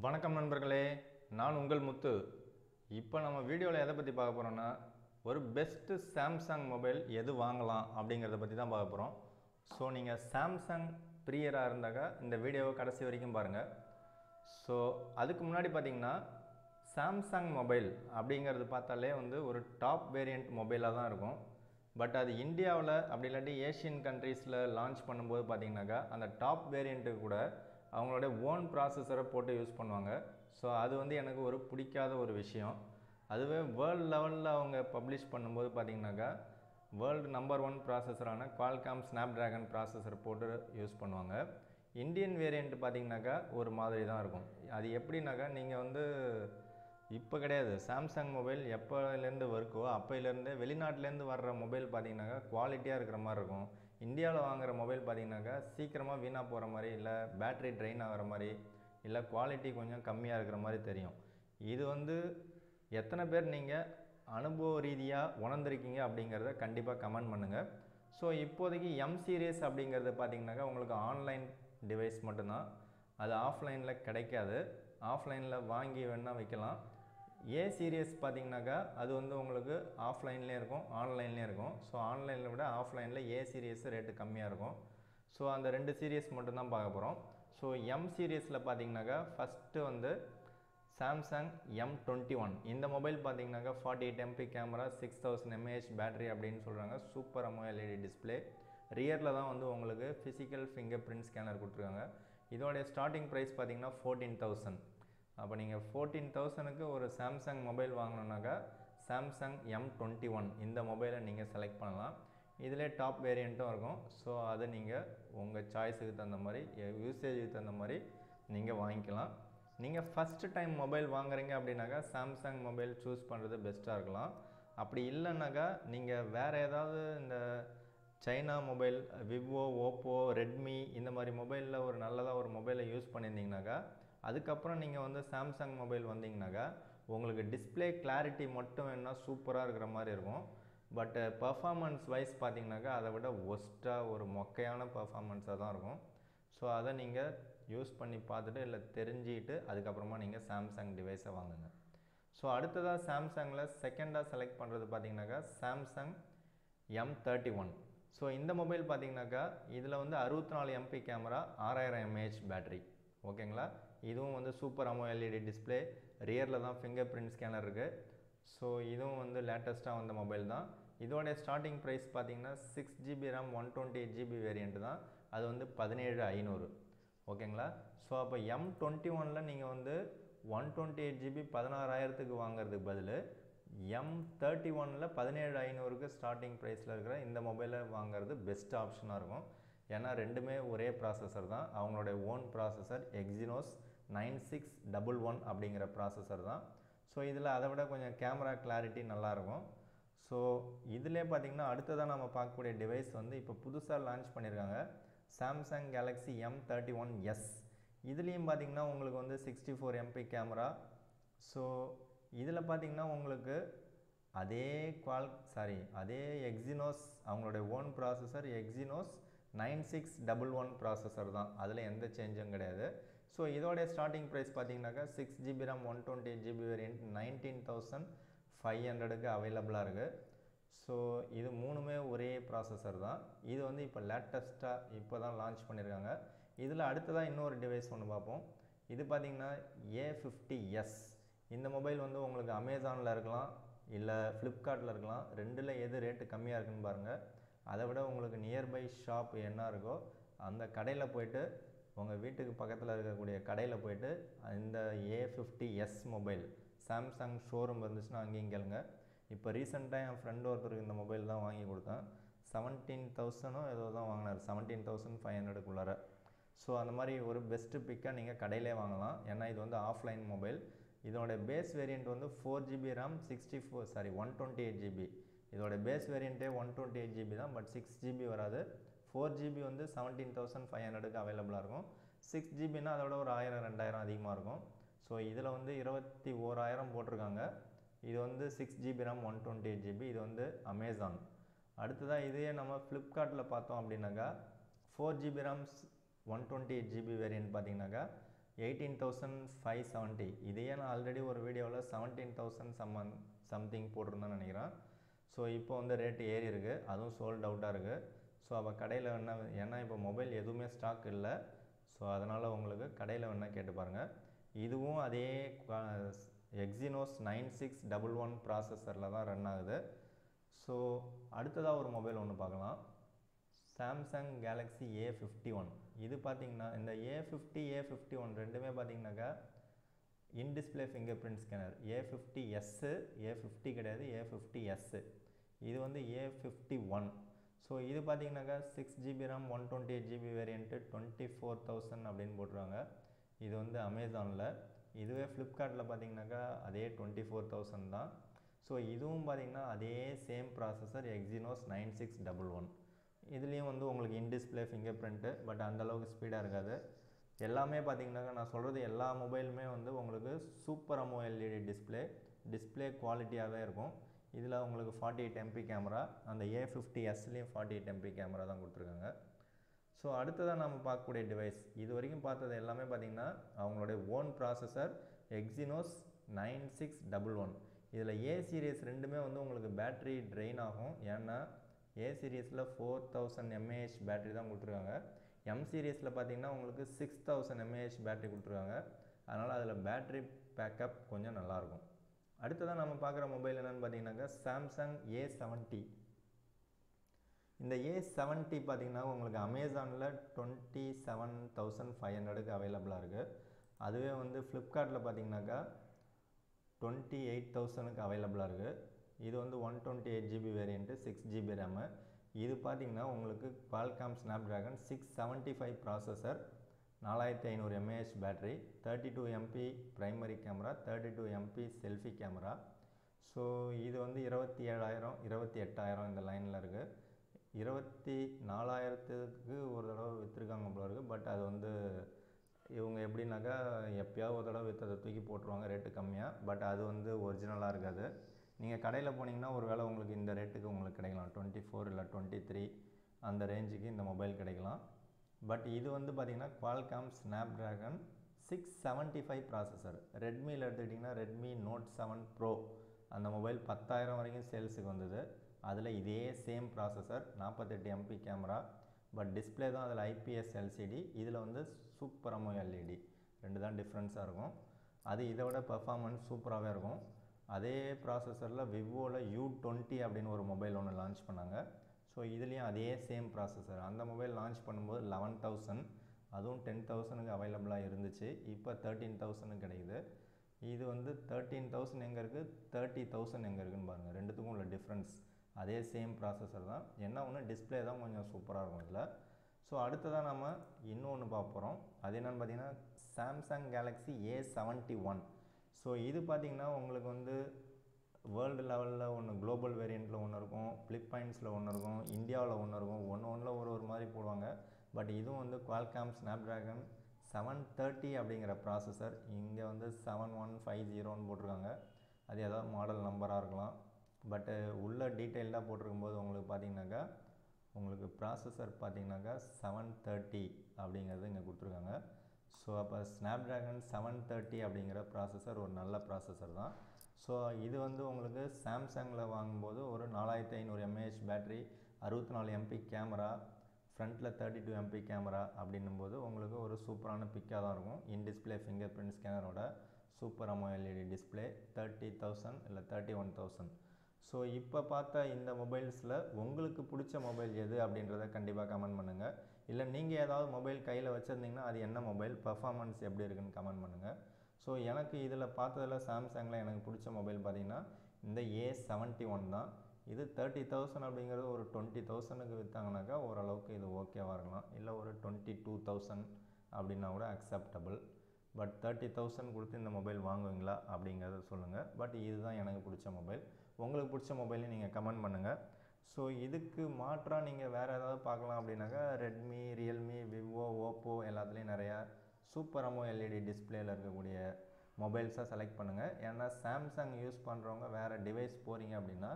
வணக்கம் நண்பர்களே, நான் உங்கள் முத்து. இப்போ நம்ம வீடியோவில் எதை பற்றி பார்க்க போகிறோன்னா, ஒரு பெஸ்ட்டு சாம்சங் மொபைல் எது வாங்கலாம் அப்படிங்கிறத பற்றி தான் பார்க்க போகிறோம். ஸோ நீங்கள் சாம்சங் பிரியராக இருந்தாக்கா இந்த வீடியோவை கடைசி வரைக்கும் பாருங்கள். ஸோ அதுக்கு முன்னாடி பார்த்தீங்கன்னா சாம்சங் மொபைல் அப்படிங்கிறது பார்த்தாலே ஒரு டாப் வேரியண்ட் மொபைலாக தான் இருக்கும். பட் அது இந்தியாவில் அப்படி இல்லாட்டி ஏஷியன் கண்ட்ரீஸில் லான்ச் பண்ணும்போது பார்த்தீங்கன்னாக்கா அந்த டாப் வேரியண்ட்டுக்கு கூட அவங்களோட ஓன் ப்ராசஸரை போட்டு யூஸ் பண்ணுவாங்க. ஸோ அது எனக்கு ஒரு பிடிக்காத ஒரு விஷயம். அதுவே வேர்ல்டு லெவலில் அவங்க பப்ளிஷ் பண்ணும்போது பார்த்திங்கனாக்கா வேர்ல்டு நம்பர் 1 ப்ராசஸரான குவால்காம் ஸ்னாப்ட்ராகன் ப்ராசஸர் போட்டு யூஸ் பண்ணுவாங்க. இந்தியன் வேரியண்ட் பார்த்திங்கனாக்கா ஒரு மாதிரி தான் இருக்கும். அது எப்படின்னாக்கா நீங்கள் இப்போ கிடையாது, சாம்சங் மொபைல் எப்போலேருந்து இருக்கோ அப்போலேருந்தே வெளிநாட்டிலேருந்து வர்ற மொபைல் பார்த்திங்கனாக்கா குவாலிட்டியாக இருக்கிற மாதிரி இருக்கும். இந்தியாவில் வாங்குகிற மொபைல் பார்த்திங்கனாக்கா சீக்கிரமாக வீணாக போகிற மாதிரி, இல்லை பேட்ரி ட்ரெயின் ஆகிற மாதிரி, இல்லை குவாலிட்டி கொஞ்சம் கம்மியாக இருக்கிற மாதிரி தெரியும். இது எத்தனை பேர் நீங்கள் அனுபவ ரீதியாக உணர்ந்திருக்கீங்க அப்படிங்கிறத கண்டிப்பாக கமெண்ட் பண்ணுங்கள். ஸோ இப்போதைக்கு எம் சீரீஸ் அப்படிங்கிறது பார்த்திங்கனாக்கா உங்களுக்கு ஆன்லைன் டிவைஸ் மட்டும்தான், அது ஆஃப்லைனில் கிடைக்காது. ஆஃப்லைனில் வாங்கி வேணால் வைக்கலாம். ஏ சீரியஸ் பார்த்திங்கனாக்கா அது உங்களுக்கு ஆஃப்லைன்லேயும் இருக்கும் ஆன்லைன்லேயும் இருக்கும். ஸோ ஆன்லைனில் விட ஆஃப்லைனில் ஏ சீரியஸ் ரேட்டு கம்மியாக இருக்கும். ஸோ அந்த 2 சீரியஸ் மட்டும்தான் பார்க்க போகிறோம். ஸோ எம் சீரியஸில் பார்த்திங்கனாக்கா ஃபஸ்ட்டு சாம்சங் M21 இந்த மொபைல் பார்த்திங்கனாக்கா 48 MP கேமரா, 6000 mAh பேட்ரி அப்படின்னு சொல்கிறாங்க. Super AMOLED display. ரியரில் தான் உங்களுக்கு ஃபிசிக்கல் ஃபிங்கர் பிரிண்ட் ஸ்கேனர் கொடுத்துருக்காங்க. இதோடைய ஸ்டார்டிங் ப்ரைஸ் பார்த்திங்கன்னா 14,000. அப்போ நீங்கள் 14,000க்கு ஒரு சாம்சங் மொபைல் வாங்கணுன்னாக்கா சாம்சங் M21 இந்த மொபைலை நீங்கள் செலக்ட் பண்ணலாம். இதிலே டாப் வேரியண்ட்டும் இருக்கும். ஸோ அதை நீங்கள் உங்கள் சாய்ஸுக்கு தகுந்த மாதிரி, யூசேஜுக்கு தகுந்த மாதிரி நீங்கள் வாங்கிக்கலாம். நீங்கள் ஃபஸ்ட்டு டைம் மொபைல் வாங்குறீங்க அப்படின்னாக்கா சாம்சங் மொபைல் சூஸ் பண்ணுறது பெஸ்ட்டாக இருக்கலாம். அப்படி இல்லைன்னாக்கா நீங்கள் வேறு ஏதாவது இந்த China mobile, Vivo, Oppo, Redmi இந்த மாதிரி மொபைலில் ஒரு நல்லதாக ஒரு மொபைலை யூஸ் பண்ணியிருந்தீங்கனாக்கா அதுக்கப்புறம் நீங்கள் சாம்சங் மொபைல் வந்தீங்கனாக்கா உங்களுக்கு டிஸ்பிளே கிளாரிட்டி மட்டும் வேணால் சூப்பராக இருக்கிற மாதிரி இருக்கும். பட் பர்ஃபார்மன்ஸ் வைஸ் பார்த்தீங்கன்னாக்கா அதை விட ஒஸ்ட்டாக ஒரு மொக்கையான பர்ஃபார்மன்ஸாக தான் இருக்கும். ஸோ அதை நீங்கள் யூஸ் பண்ணி பார்த்துட்டு இல்லை தெரிஞ்சுக்கிட்டு அதுக்கப்புறமா நீங்கள் சாம்சங் டிவைஸை வாங்குங்க. ஸோ அடுத்ததாக சாம்சங்கில் செகண்டாக செலக்ட் பண்ணுறது பார்த்தீங்கன்னாக்கா சாம்சங் M31. ஸோ இந்த மொபைல் பார்த்தீங்கன்னாக்கா இதில் 64 MP கேமரா, 6000 mAh பேட்ரி. ஓகேங்களா? இதுவும் சூப்பர் AMOLED டிஸ்பிளே, ரியரில் தான் ஃபிங்கர் பிரிண்ட் ஸ்கேனர் இருக்குது. ஸோ இதுவும் லேட்டஸ்ட்டாக வந்த மொபைல் தான். இதோடைய ஸ்டார்டிங் ப்ரைஸ் பார்த்தீங்கன்னா 6GB RAM 128GB வேரியண்ட் தான். அது 17,500. ஓகேங்களா? ஸோ அப்போ M21ல் நீங்கள் 128GB 16,000க்கு வாங்குறதுக்கு பதில் M31ல் 17,500க்கு ஸ்டார்டிங் ப்ரைஸில் இருக்கிற இந்த மொபைலை வாங்குறது பெஸ்ட் ஆப்ஷனாக இருக்கும். ஏன்னா ரெண்டுமே ஒரே ப்ராசஸர் தான், அவங்களுடைய ஓன் ப்ராசஸர் எக்ஸினோஸ் 9611 அப்படிங்கிற ப்ராசஸர் தான். ஸோ இதில் அதை விட கொஞ்சம் கேமரா கிளாரிட்டி நல்லாயிருக்கும். ஸோ இதிலே பார்த்திங்கன்னா அடுத்ததாக நம்ம பார்க்கக்கூடிய டிவைஸ் இப்போ புதுசாக லான்ச் பண்ணியிருக்காங்க, சாம்சங் கேலக்ஸி M31S. இதுலேயும் பார்த்திங்கன்னா உங்களுக்கு 64 MP கேமரா. ஸோ இதில் பார்த்திங்கன்னா உங்களுக்கு அதே எக்ஸினோஸ் அவங்களுடைய ஓன் ப்ராசஸர் எக்ஸினோஸ் 9611 ப்ராசஸர் தான், அதில் எந்த சேஞ்சும் கிடையாது. ஸோ இதோடைய ஸ்டார்டிங் ப்ரைஸ் பார்த்தீங்கன்னாக்கா 6GB RAM 128GB வேரியண்ட் 19,500க்கு அவைலபிளாக இருக்குது. ஸோ இது மூணுமே ஒரே ப்ராசஸர் தான். இது இப்போ லேட்டஸ்ட்டாக இப்போ தான் லான்ச் பண்ணியிருக்காங்க. இதில் அடுத்ததாக இன்னொரு டிவைஸ் ஒன்று பார்ப்போம். இது பார்த்திங்கன்னா A50S. இந்த மொபைல் உங்களுக்கு அமேசானில் இருக்கலாம், இல்லை ஃப்ளிப்கார்ட்டில் இருக்கலாம். ரெண்டில் எது ரேட்டு கம்மியாக இருக்குன்னு பாருங்கள். அதை விட உங்களுக்கு நியர்பை ஷாப் என்ன இருக்கோ அந்த கடையில் போய்ட்டு, உங்கள் வீட்டுக்கு பக்கத்தில் இருக்கக்கூடிய கடையில் போய்ட்டு இந்த A50S மொபைல் சாம்சங் ஷோரூம் இருந்துச்சுன்னா அங்கேயும் கேளுங்க. இப்போ ரீசெண்டாக என் ஃப்ரெண்டு ஒருத்தருக்கு இந்த மொபைல் தான் வாங்கி கொடுத்தேன். 17,000 ஏதோ தான் வாங்கினார், 17,500க்குள்ளார. ஸோ அந்த மாதிரி ஒரு பெஸ்ட்டு பிக்காக நீங்கள் கடையிலே வாங்கலாம். ஏன்னா இது ஆஃப்லைன் மொபைல். இதோடைய base variant 4GB RAM 128GB. இதோட பேஸ் வேரியண்ட்டே 128GB தான், பட் 6GB வராது. 4GB 17,500க்கு அவைலபிளாக இருக்கும். 6GBனா அதோட ஒரு 1000-2000 அதிகமாக இருக்கும். ஸோ இதில் 21,000 போட்டிருக்காங்க. இது 6GB RAM 128GB. இது அமேசான். அடுத்ததாக இதையே நம்ம ஃப்ளிப்கார்ட்டில் பார்த்தோம் அப்படின்னாக்கா 4GB RAM 128GB வேரியண்ட் பார்த்திங்கனாக்கா 18,570. இதையே நான் ஆல்ரெடி ஒரு வீடியோவில் 17,000 சம்திங் போட்டிருந்தேன்னு நினைக்கிறேன். ஸோ இப்போ வந்து ரேட்டு ஏறி இருக்குது, அதுவும் சோல்ட் அவுட்டாக இருக்குது. ஸோ அப்போ கடையில் வேணா, ஏன்னா இப்போ மொபைல் எதுவுமே ஸ்டாக் இல்லை, ஸோ அதனால் உங்களுக்கு கடையில் வேணால் கேட்டு பாருங்கள். இதுவும் அதே எக்ஸினோஸ் 9611 ப்ராசஸரில் தான் ரன் ஆகுது. ஸோ அடுத்ததாக ஒரு மொபைல் ஒன்று பார்க்கலாம். Samsung Galaxy A51. இது பார்த்திங்கன்னா இந்த A50 A51 ரெண்டுமே பார்த்திங்கனாக்கா in-display finger print scanner. A50S, A50 கிடையாது, A50S. இது வந்து A51. ஸோ இது பார்த்திங்கனாக்கா 6GB RAM 128GB வேரியண்ட்டு 24,000 அப்படின்னு போட்டுருவாங்க. இது வந்து அமேசானில். இதுவே ஃப்ளிப்கார்ட்டில் பார்த்திங்கனாக்கா அதே 24,000 தான். ஸோ இதுவும் பார்த்திங்கன்னா அதே சேம் ப்ராசஸர் எக்ஸினோஸ் 9611. இதுலேயும் வந்து உங்களுக்கு இன்டிஸ்பிளே ஃபிங்கர் பிரிண்ட்டு, பட் அந்தளவுக்கு ஸ்பீடாக இருக்காது. எல்லாமே பார்த்திங்கனாக்கா நான் சொல்கிறது எல்லா மொபைலுமே வந்து உங்களுக்கு சூப்பர் AMOLED டிஸ்பிளே குவாலிட்டியாகவே இருக்கும். இதில் உங்களுக்கு 48 MP கேமரா, அந்த A50Sலேயும் 48 MP கேமரா தான் கொடுத்துருக்காங்க. ஸோ அடுத்ததாக நம்ம பார்க்கக்கூடிய டிவைஸ், இது வரைக்கும் பார்த்தது எல்லாமே பார்த்திங்கன்னா அவங்களுடைய ஓன் ப்ராசஸர் எக்ஸினோஸ் 9611. இதில் A சீரீஸ் ரெண்டுமே வந்து உங்களுக்கு பேட்ரி ட்ரெயின் ஆகும். ஏன்னா A சீரீஸில் 4000 mAh பேட்ரி தான் கொடுத்துருக்காங்க. M சீரீஸில் பார்த்திங்கன்னா உங்களுக்கு 6000 mAh பேட்ரி கொடுத்துருக்காங்க. அதனால் அதில் பேட்ரி பேக்கப் கொஞ்சம் நல்லாயிருக்கும். அடுத்ததாக நம்ம பார்க்குற மொபைல் என்னென்னு பார்த்தீங்கன்னாக்கா சாம்சங் A70. இந்த A70 பார்த்திங்கன்னா உங்களுக்கு அமேசானில் 27,500க்கு அவைலபிளாக இருக்குது. அதுவே வந்து ஃப்ளிப்கார்ட்டில் பார்த்திங்கனாக்கா 28,000க்கு அவைலபிளாக இருக்குது. இது வந்து 128GB வேரியண்ட்டு, 6GB RAM. இது பார்த்திங்கன்னா உங்களுக்கு Qualcomm Snapdragon 675 processor, 4500 mAh battery, 32 MP primary camera, 32 MP selfie camera. So இது வந்து 27,000 28,000 இந்த லைனில் இருக்குது. 24,000க்கு ஒரு தடவை விற்றுருக்காங்க போல இருக்குது. பட் அது வந்து இவங்க எப்படின்னாக்கா எப்போயாவது ஒரு தடவை விற்றதை தூக்கி போட்டுருவாங்க ரேட்டு கம்மியாக. பட் அது வந்து ஒரிஜினலாக இருக்காது. நீங்கள் கடையில் போனீங்கன்னா ஒரு வேளை உங்களுக்கு இந்த ரேட்டுக்கு உங்களுக்கு கிடைக்கலாம், 24 இல்லை 23 அந்த ரேஞ்சுக்கு இந்த மொபைல் கிடைக்கலாம். பட் இது வந்து பார்த்திங்கன்னா குவால்காம் ஸ்னாப்ட்ராகன் 675 ப்ராசஸர். ரெட்மியில் எடுத்துக்கிட்டிங்கன்னா ரெட்மி நோட் 7 ப்ரோ அந்த மொபைல் 10,000 வரைக்கும் சேல்ஸுக்கு வந்தது. அதில் இதே same processor, 48 MP camera, but display தான் அதில் IPS LCD, இதில் வந்து சூப்பர் AMOLED. ரெண்டு தான் டிஃப்ரென்ஸாக இருக்கும். அது இதை விட பர்ஃபார்மன்ஸ் சூப்பராகவே இருக்கும். அதே ப்ராசஸரில் விவோவில் U20 அப்படின்னு ஒரு மொபைல் ஒன்று லான்ச் பண்ணாங்க. ஸோ இதுலேயும் அதே சேம் ப்ராசஸர். அந்த மொபைல் லான்ச் பண்ணும்போது 11,000, அதுவும் 10,000க்கு அவைலபிளாக இருந்துச்சு. இப்போ 13,000 கிடைக்குது. இது வந்து 13,000 எங்கே இருக்குது, 30,000 எங்கே இருக்குதுன்னு பாருங்கள். ரெண்டுத்துக்கும் உள்ள டிஃப்ரென்ஸ். அதே சேம் ப்ராசஸர் தான். என்ன ஒன்று, டிஸ்பிளே தான் கொஞ்சம் சூப்பராக இருக்கும் இதில். ஸோ அடுத்ததாக நம்ம இன்னொன்று பார்க்க போகிறோம். அது என்னென்னு பார்த்தீங்கன்னா சாம்சங் கேலக்ஸி A71. ஸோ இது பார்த்திங்கன்னா உங்களுக்கு வந்து வேர்ல்டு லெவலில் ஒன்று, குளோபல் வேரியண்ட்டில் ஒன்று இருக்கும், பிலிப்பைன்ஸில் ஒன்று இருக்கும், இந்தியாவில் ஒன்று இருக்கும். ஒன்றில் ஒரு மாதிரி போடுவாங்க. பட் இதுவும் வந்து குவால்காம் ஸ்னாப்ட்ராகன் 730 அப்படிங்கிற ப்ராசஸர். இங்கே வந்து 7150ன்னு போட்டிருக்காங்க. அது ஏதாவது மாடல் நம்பராக இருக்கலாம். பட்டு உள்ள டீட்டெயில்டாக போட்டிருக்கும்போது உங்களுக்கு பார்த்திங்கனாக்கா உங்களுக்கு ப்ராசஸர் பார்த்திங்கனாக்கா 730 அப்படிங்கிறது இங்கே கொடுத்துருக்காங்க. ஸோ அப்போ ஸ்னாப்ட்ராகன் 730 அப்படிங்கிற ப்ராசஸர் ஒரு நல்ல ப்ராசஸர் தான். ஸோ இது வந்து உங்களுக்கு சாம்சங்கில் வாங்கும்போது ஒரு 4500 mAh பேட்ரி, 64 MP கேமரா, ஃப்ரண்ட்டில் 32 MP கேமரா அப்படின்னும்போது உங்களுக்கு ஒரு சூப்பரான பிக்காக தான் இருக்கும். இன் டிஸ்பிளே ஃபிங்கர் பிரிண்ட் ஸ்கேனரோட சூப்பர் AMOLED டிஸ்பிளே 30,000 இல்லை 31,000. ஸோ இப்போ பார்த்த இந்த மொபைல்ஸில் உங்களுக்கு பிடிச்ச மொபைல் எது அப்படின்றத கண்டிப்பாக கமெண்ட் பண்ணுங்கள். இல்லை நீங்கள் ஏதாவது மொபைல் கையில் வச்சுருந்தீங்கன்னா அது என்ன மொபைல், பர்ஃபார்மன்ஸ் எப்படி இருக்குன்னு கமெண்ட் பண்ணுங்கள். ஸோ எனக்கு இதில் பார்த்ததில் சாம்சங்கில் எனக்கு பிடிச்ச மொபைல் பார்த்திங்கன்னா இந்த A71 தான். இது 30,000 அப்படிங்கிறது ஒரு 20,000க்கு விற்றாங்கனாக்கா ஓரளவுக்கு இது ஓகேவாக இருக்கலாம். இல்லை ஒரு 22,000 அப்படின்னா கூட அக்செப்டபிள். பட் 30,000 கொடுத்து இந்த மொபைல் வாங்குவீங்களா அப்படிங்கிறத சொல்லுங்கள். பட் இதுதான் எனக்கு பிடிச்ச மொபைல். உங்களுக்கு பிடிச்ச மொபைலையும் நீங்கள் கமெண்ட் பண்ணுங்கள். ஸோ இதுக்கு மாற்றாக நீங்கள் வேறு ஏதாவது பார்க்கலாம் அப்படின்னாக்கா ரெட்மி, ரியல்மி, விவோ, ஓப்போ எல்லாத்துலேயும் நிறையா சூப்பர் AMOLED டிஸ்பிளேயில் இருக்கக்கூடிய மொபைல்ஸாக செலக்ட் பண்ணுங்கள். ஏன்னா சாம்சங் யூஸ் பண்ணுறவங்க வேறு டிவைஸ் போகிறீங்க அப்படின்னா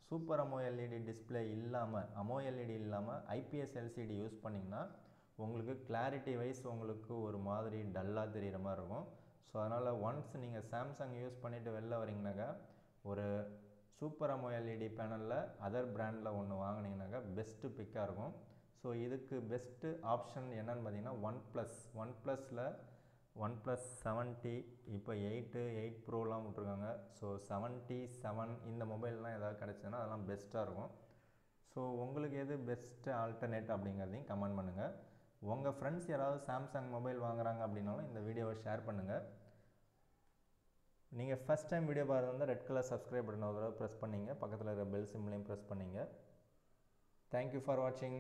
சூப்பர் AMOLED டிஸ்பிளே இல்லாமல், AMOLED இல்லாமல் IPS LCD யூஸ் பண்ணிங்கன்னா உங்களுக்கு கிளாரிட்டி வைஸ் உங்களுக்கு ஒரு மாதிரி டல்லாக தெரிகிற மாதிரி இருக்கும். ஸோ அதனால் ஒன்ஸ் நீங்கள் சாம்சங் யூஸ் பண்ணிவிட்டு வெளில வரீங்கனாக்கா ஒரு சூப்பர் AMOLED பேனலில் அதர் பிராண்டில் ஒன்று வாங்கினீங்கனாக்கா பெஸ்ட்டு பிக்காக இருக்கும். ஸோ இதுக்கு பெஸ்ட்டு ஆப்ஷன் என்னென்னு பார்த்தீங்கன்னா ஒன் ப்ளஸில் OnePlus 70 இப்போ 8 ப்ரோலாம் விட்ருக்காங்க. ஸோ 77 இந்த மொபைல்லாம் ஏதாவது கிடச்சுன்னா அதெல்லாம் பெஸ்ட்டாக இருக்கும். ஸோ உங்களுக்கு எது பெஸ்ட்டு ஆல்டர்னேட் அப்படிங்கிறதையும் கமெண்ட் பண்ணுங்கள். உங்கள் ஃப்ரெண்ட்ஸ் யாராவது சாம்சங் மொபைல் வாங்குறாங்க அப்படின்னாலும் இந்த வீடியோவை ஷேர் பண்ணுங்கள். நீங்கள் ஃபஸ்ட் டைம் வீடியோ பார்த்துருந்தால் ரெட் கலர் சப்ஸ்கிரைப் பட்டன் ஒரு தடவை ப்ரெஸ் பண்ணிங்க, பக்கத்தில் இருக்கிற பெல் சிம்லையும் ப்ரெஸ் பண்ணிங்க. தேங்க்யூ ஃபார் வாட்சிங்.